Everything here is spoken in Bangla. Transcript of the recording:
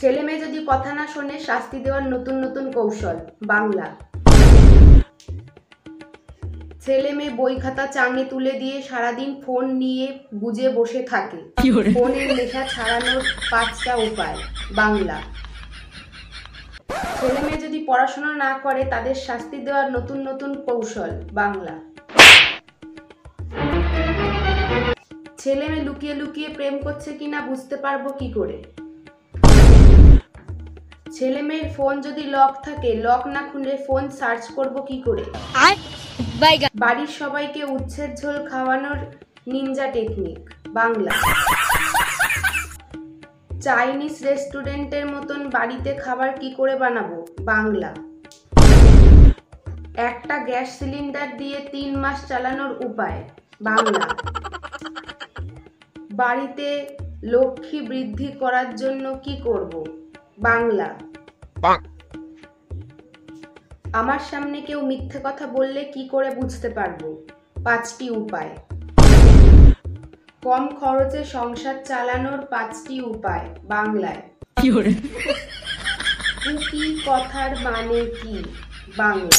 ছেলে মেয়ে যদি কথা না শোনে শাস্তি দেওয়ার নতুন নতুন কৌশল। বাংলা। ছেলে মেয়ে বই খাতা চাঙে তুলে দিয়ে সারাদিন ফোন নিয়ে বুঝে বসে থাকে। ফোনের নেশা ছাড়ানোর 5টা উপায়। বাংলা। ছেলে মেয়ে যদি পড়াশোনা না করে তাদের শাস্তি দেওয়ার নতুন নতুন কৌশল। বাংলা। ছেলে মেয়ে লুকিয়ে লুকিয়ে প্রেম করছে কিনা বুঝতে পারবো কি করে? ছেলে মেয়ের ফোন যদি লক থাকে, লক না খুলে ফোন সার্চ করব কি করে? বাড়ির সবাইকে উচ্ছের ঝোল খাওয়ানোর নিনজা টেকনিক। বাংলা। চাইনিজ রেস্টুরেন্টের মতন বাড়িতে খাবার কি করে বানাবো? বাংলা। একটা গ্যাস সিলিন্ডার দিয়ে 3 মাস চালানোর উপায়। বাংলা। বাড়িতে লক্ষ্মী বৃদ্ধি করার জন্য কি করব? বাংলা। আমার সামনে কেউ মিথ্যে কথা বললে কি করে বুঝতে পারবো? 5টি উপায়। কম খরচে সংসার চালানোর 5টি উপায়। বাংলায়। কুকি কথার মানে কি? বাংলা।